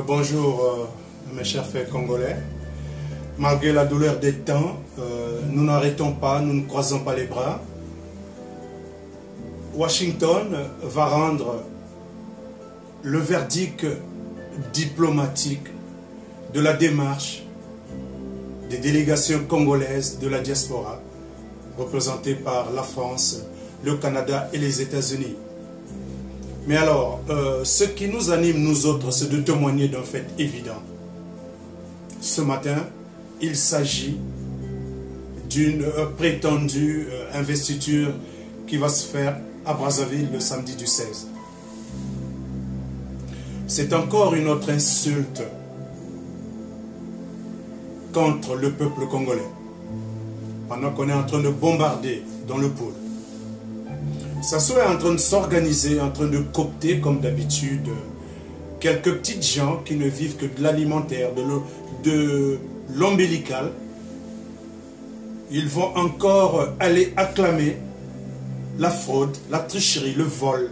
Bonjour mes chers frères congolais. Malgré la douleur des temps, nous n'arrêtons pas, nous ne croisons pas les bras. Washington va rendre le verdict diplomatique de la démarche des délégations congolaises de la diaspora, représentées par la France, le Canada et les États-Unis. Mais alors, ce qui nous anime, nous autres, c'est de témoigner d'un fait évident. Ce matin, il s'agit d'une prétendue investiture qui va se faire à Brazzaville le samedi du 16. C'est encore une autre insulte contre le peuple congolais, pendant qu'on est en train de bombarder dans le pôle. Sassou est en train de s'organiser, en train de coopter, comme d'habitude, quelques petites gens qui ne vivent que de l'alimentaire, de l'ombilical. Ils vont encore aller acclamer la fraude, la tricherie, le vol.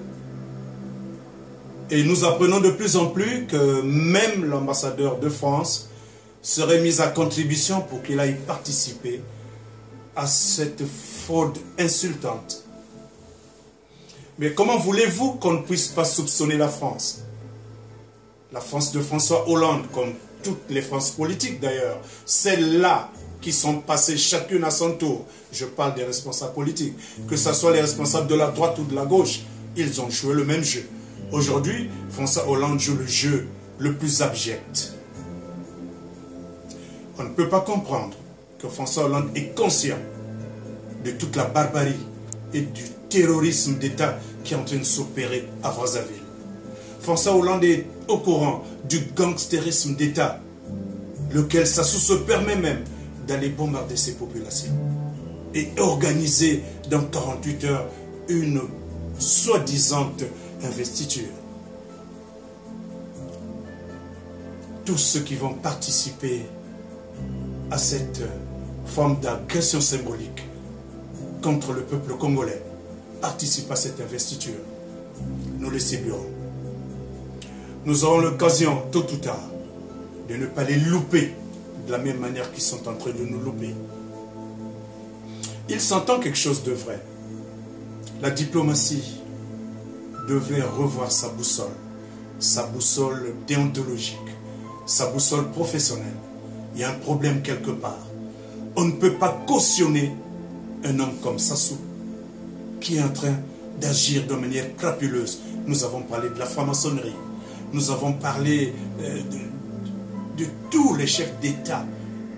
Et nous apprenons de plus en plus que même l'ambassadeur de France serait mis à contribution pour qu'il aille participer à cette fraude insultante. Mais comment voulez-vous qu'on ne puisse pas soupçonner la France? La France de François Hollande, comme toutes les Frances politiques d'ailleurs, celles-là qui sont passées chacune à son tour, je parle des responsables politiques, que ce soit les responsables de la droite ou de la gauche, ils ont joué le même jeu. Aujourd'hui, François Hollande joue le jeu le plus abject. On ne peut pas comprendre que François Hollande est conscient de toute la barbarie et du terrorisme d'État qui est en train de s'opérer à Brazzaville. François Hollande est au courant du gangstérisme d'État, lequel Sassou se permet même d'aller bombarder ces populations et organiser dans 48 heures une soi-disant investiture. Tous ceux qui vont participer à cette forme d'agression symbolique contre le peuple congolais participent à cette investiture. Nous les saluons. Nous aurons l'occasion, tôt ou tard, de ne pas les louper de la même manière qu'ils sont en train de nous louper. Il s'entend quelque chose de vrai. La diplomatie devait revoir sa boussole déontologique, sa boussole professionnelle. Il y a un problème quelque part. On ne peut pas cautionner un homme comme Sassou qui est en train d'agir de manière crapuleuse. Nous avons parlé de la franc-maçonnerie. Nous avons parlé de tous les chefs d'État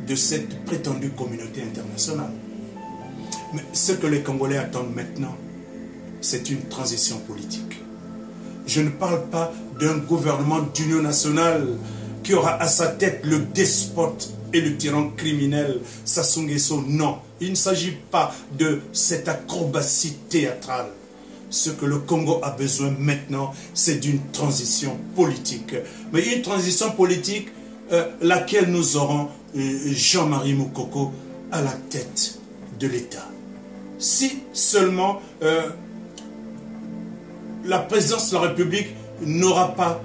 de cette prétendue communauté internationale. Mais ce que les Congolais attendent maintenant, c'est une transition politique. Je ne parle pas d'un gouvernement d'union nationale qui aura à sa tête le despote et le tyran criminel Sassou Nguesso. Non, il ne s'agit pas de cette acrobatie théâtrale. Ce que le Congo a besoin maintenant, c'est d'une transition politique. Mais une transition politique, laquelle nous aurons Jean-Marie Moukoko à la tête de l'État. Si seulement la présidence de la République n'aura pas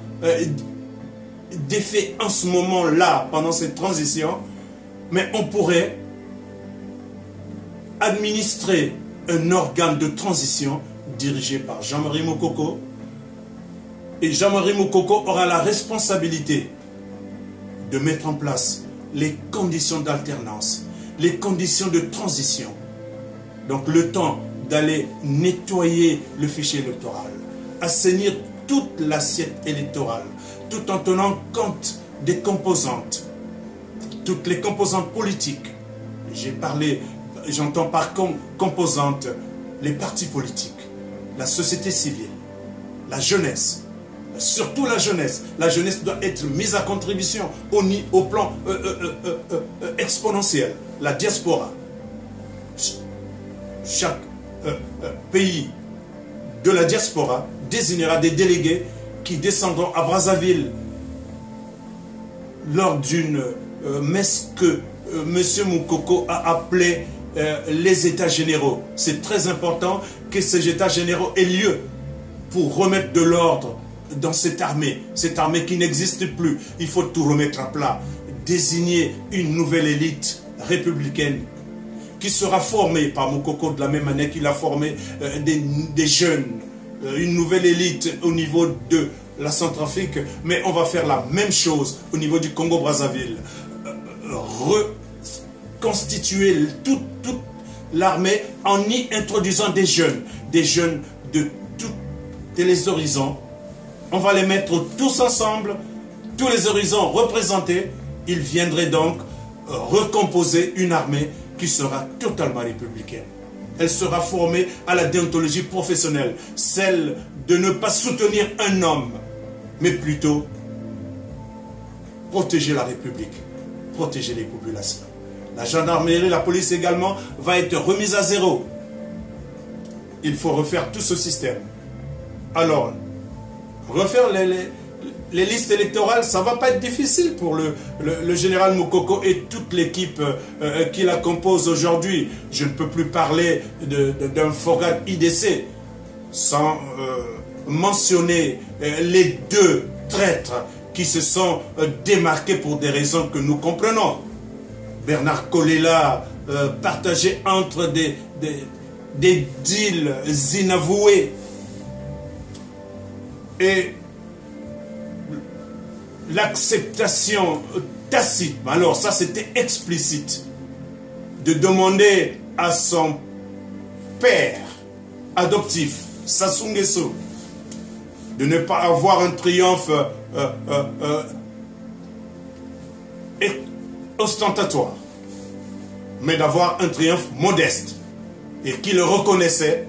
d'effet en ce moment-là, pendant cette transition, mais on pourrait administrer un organe de transition dirigé par Jean-Marie Moukoko, et Jean-Marie Moukoko aura la responsabilité de mettre en place les conditions d'alternance, les conditions de transition. Donc le temps d'aller nettoyer le fichier électoral, assainir toute l'assiette électorale, tout en tenant compte des composantes, toutes les composantes politiques. J'ai parlé, j'entends par composantes les partis politiques, la société civile, la jeunesse, surtout la jeunesse. La jeunesse doit être mise à contribution au plan exponentiel. La diaspora, chaque pays de la diaspora désignera des délégués qui descendront à Brazzaville lors d'une messe que M. Moukoko a appelée les états généraux. C'est très important que ces états généraux aient lieu pour remettre de l'ordre dans cette armée qui n'existe plus. Il faut tout remettre à plat, désigner une nouvelle élite républicaine qui sera formée par Moukoko de la même manière qu'il a formé des jeunes, une nouvelle élite au niveau de la Centrafrique, mais on va faire la même chose au niveau du Congo-Brazzaville. Reconstituer toute l'armée en y introduisant des jeunes de tous les horizons. On va les mettre tous ensemble, tous les horizons représentés. Ils viendraient donc recomposer une armée qui sera totalement républicaine. Elle sera formée à la déontologie professionnelle, celle de ne pas soutenir un homme, mais plutôt protéger la République, protéger les populations. La gendarmerie, la police également va être remise à zéro. Il faut refaire tout ce système. Alors, refaire les listes électorales, ça ne va pas être difficile pour le général Moukoko et toute l'équipe qui la compose aujourd'hui. Je ne peux plus parler d'un Fogad IDC sans mentionner les deux traîtres qui se sont démarqués pour des raisons que nous comprenons. Bernard Kolela partagé entre des deals inavoués et l'acceptation tacite, alors ça c'était explicite, de demander à son père adoptif, Sassou Nguesso, de ne pas avoir un triomphe ostentatoire, mais d'avoir un triomphe modeste, et qu'il reconnaissait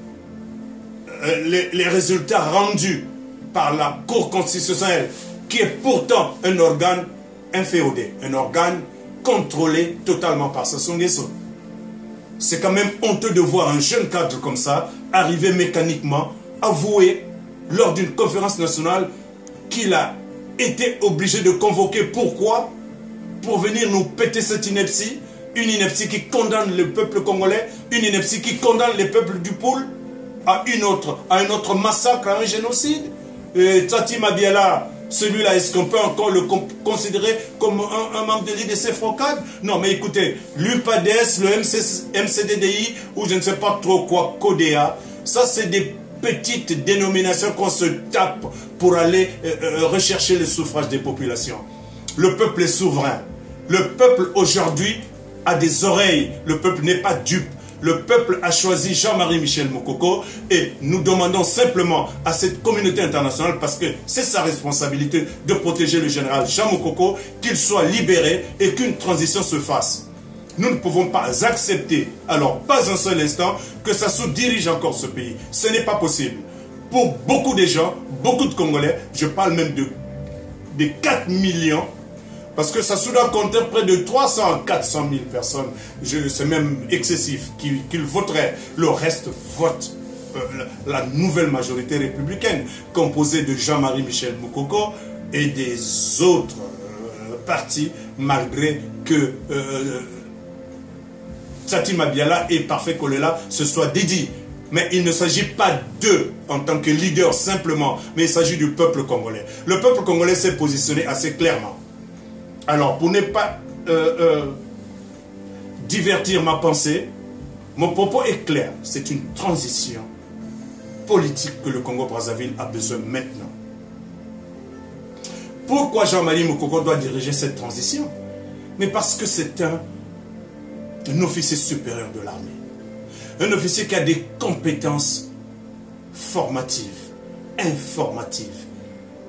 les résultats rendus par la Cour constitutionnelle, qui est pourtant un organe inféodé, un organe contrôlé totalement par Sassou Nguesso. C'est quand même honteux de voir un jeune cadre comme ça arriver mécaniquement, avouer lors d'une conférence nationale qu'il a été obligé de convoquer. Pourquoi? Pour venir nous péter cette ineptie, une ineptie qui condamne le peuple congolais, une ineptie qui condamne les peuples du pôle à un autre massacre, à un génocide. Et Tati Mabiala, celui-là, est-ce qu'on peut encore le considérer comme un membre de l'IDC Focad? Non, mais écoutez, l'UPADES, le MCDDI, ou je ne sais pas trop quoi, CODEA, ça c'est des petites dénominations qu'on se tape pour aller rechercher le suffrage des populations. Le peuple est souverain. Le peuple aujourd'hui a des oreilles. Le peuple n'est pas dupe. Le peuple a choisi Jean-Marie Michel Moukoko et nous demandons simplement à cette communauté internationale, parce que c'est sa responsabilité de protéger le général Jean Moukoko, qu'il soit libéré et qu'une transition se fasse. Nous ne pouvons pas accepter, alors pas un seul instant, que Sassou dirige encore ce pays. Ce n'est pas possible. Pour beaucoup de gens, beaucoup de Congolais, je parle même de 4 millions, parce que Sassou doit compter près de 300 à 400 000 personnes, c'est même excessif, qu'ils voteraient. Le reste vote la nouvelle majorité républicaine, composée de Jean-Marie Michel Moukoko et des autres partis, malgré que Tati Mabiala et Parfait Kolela se soient dédiés. Mais il ne s'agit pas d'eux en tant que leader simplement, mais il s'agit du peuple congolais. Le peuple congolais s'est positionné assez clairement. Alors, pour ne pas divertir ma pensée, mon propos est clair. C'est une transition politique que le Congo-Brazzaville a besoin maintenant. Pourquoi Jean-Marie Moukoko doit diriger cette transition? Mais parce que c'est un officier supérieur de l'armée. Un officier qui a des compétences formatives, informatives.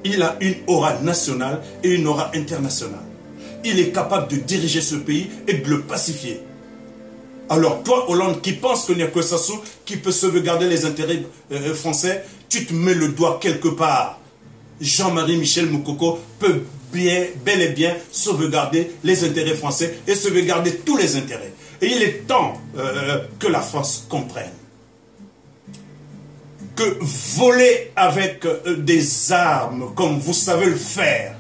Il a une aura nationale et une aura internationale. Il est capable de diriger ce pays et de le pacifier. Alors toi, Hollande, qui pense qu'il n'y a que Sassou qui peut sauvegarder les intérêts français, tu te mets le doigt quelque part. Jean-Marie Michel Moukoko peut bel et bien sauvegarder les intérêts français et sauvegarder tous les intérêts. Et il est temps que la France comprenne que voler avec des armes, comme vous savez le faire,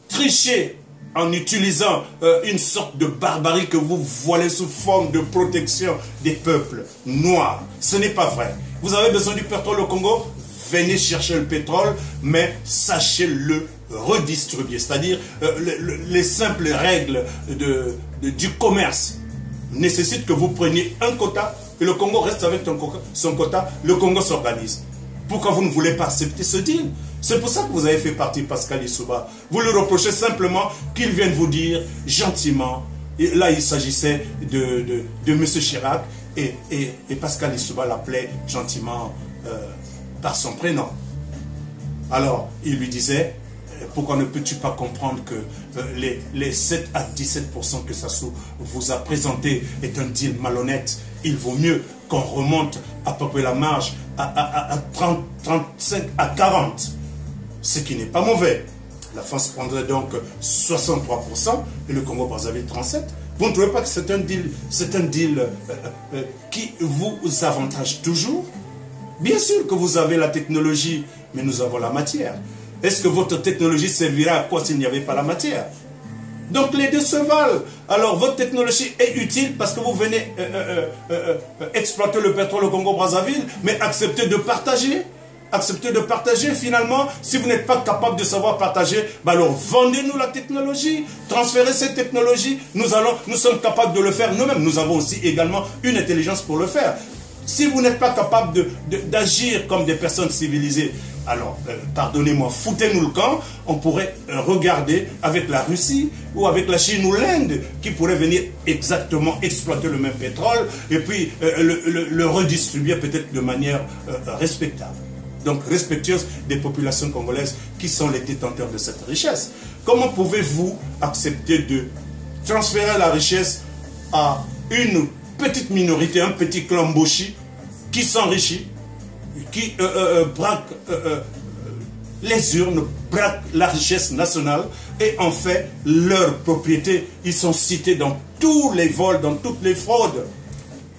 tricher en utilisant une sorte de barbarie que vous voilez sous forme de protection des peuples noirs. Ce n'est pas vrai. Vous avez besoin du pétrole au Congo, venez chercher le pétrole, mais sachez le redistribuer. C'est-à-dire les simples règles du commerce nécessitent que vous preniez un quota et le Congo reste avec son quota, le Congo s'organise. Pourquoi vous ne voulez pas accepter ce deal? C'est pour ça que vous avez fait partie Pascal Lissouba. Vous lui reprochez simplement qu'il vienne vous dire gentiment, et là il s'agissait de M. Chirac, et Pascal Lissouba l'appelait gentiment par son prénom. Alors il lui disait, pourquoi ne peux-tu pas comprendre que les 7 à 17% que Sassou vous a présenté est un deal malhonnête? Il vaut mieux qu'on remonte à peu près la marge à 30, 35 à 40. Ce qui n'est pas mauvais. La France prendrait donc 63% et le Congo-Brazzaville 37%. Vous ne trouvez pas que c'est un deal qui vous avantage toujours? Bien sûr que vous avez la technologie, mais nous avons la matière. Est-ce que votre technologie servira à quoi s'il n'y avait pas la matière? Donc les deux se valent. Alors votre technologie est utile parce que vous venez exploiter le pétrole au Congo-Brazzaville, mais acceptez de partager. Acceptez de partager. Finalement, si vous n'êtes pas capable de savoir partager, bah alors vendez-nous la technologie, transférez cette technologie. Nous sommes capables de le faire nous-mêmes. Nous avons aussi également une intelligence pour le faire. Si vous n'êtes pas capable d'agir comme des personnes civilisées, alors, pardonnez-moi, foutez-nous le camp. On pourrait regarder avec la Russie ou avec la Chine ou l'Inde qui pourrait venir exactement exploiter le même pétrole et puis le redistribuer peut-être de manière respectable. Donc respectueuse des populations congolaises qui sont les détenteurs de cette richesse. Comment pouvez-vous accepter de transférer la richesse à une petite minorité, un petit clan Mboshi qui s'enrichit, qui braque les urnes, braque la richesse nationale et en fait leur propriété? Ils sont cités dans tous les vols, dans toutes les fraudes.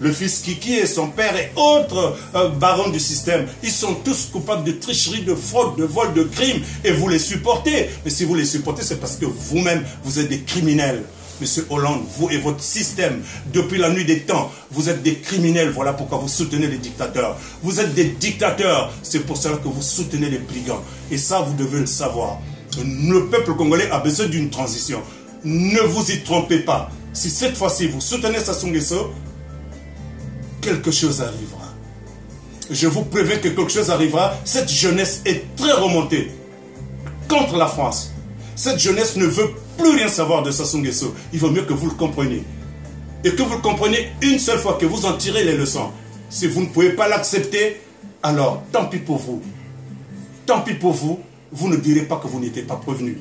Le fils Kiki et son père et autres barons du système, ils sont tous coupables de tricherie, de fraude, de vol, de crime et vous les supportez. Mais si vous les supportez, c'est parce que vous-même, vous êtes des criminels. Monsieur Hollande, vous et votre système, depuis la nuit des temps, vous êtes des criminels. Voilà pourquoi vous soutenez les dictateurs. Vous êtes des dictateurs. C'est pour cela que vous soutenez les brigands. Et ça, vous devez le savoir. Le peuple congolais a besoin d'une transition. Ne vous y trompez pas. Si cette fois-ci, vous soutenez Sassou Nguesso, quelque chose arrivera. Je vous préviens que quelque chose arrivera. Cette jeunesse est très remontée contre la France. Cette jeunesse ne veut plus rien savoir de Sassou Nguesso. Il vaut mieux que vous le compreniez. Et que vous le compreniez une seule fois, que vous en tirez les leçons. Si vous ne pouvez pas l'accepter, alors tant pis pour vous. Tant pis pour vous, vous ne direz pas que vous n'étiez pas prévenu.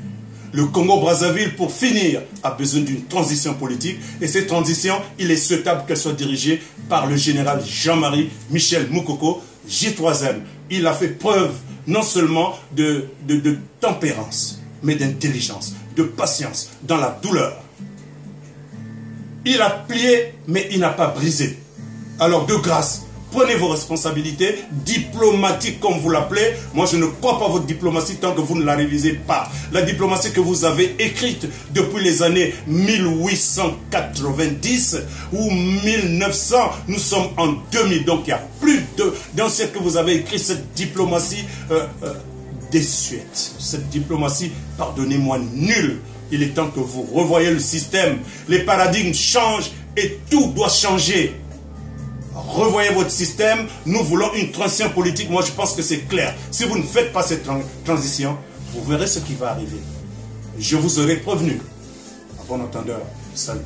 Le Congo-Brazzaville, pour finir, a besoin d'une transition politique. Et cette transition, il est souhaitable qu'elle soit dirigée par le général Jean-Marie Michel Moukoko, J3M. Il a fait preuve non seulement de tempérance, mais d'intelligence, de patience, dans la douleur. Il a plié, mais il n'a pas brisé. Alors, de grâce, prenez vos responsabilités, diplomatiques comme vous l'appelez. Moi, je ne crois pas à votre diplomatie tant que vous ne la révisez pas. La diplomatie que vous avez écrite depuis les années 1890 ou 1900, nous sommes en 2000. Donc, il y a plus d'un siècle que vous avez écrit cette diplomatie désuète. Cette diplomatie, pardonnez-moi, nulle. Il est temps que vous revoyiez le système. Les paradigmes changent et tout doit changer. Revoyez votre système. Nous voulons une transition politique. Moi, je pense que c'est clair. Si vous ne faites pas cette transition, vous verrez ce qui va arriver. Je vous aurai prévenu. À bon entendeur. Salut.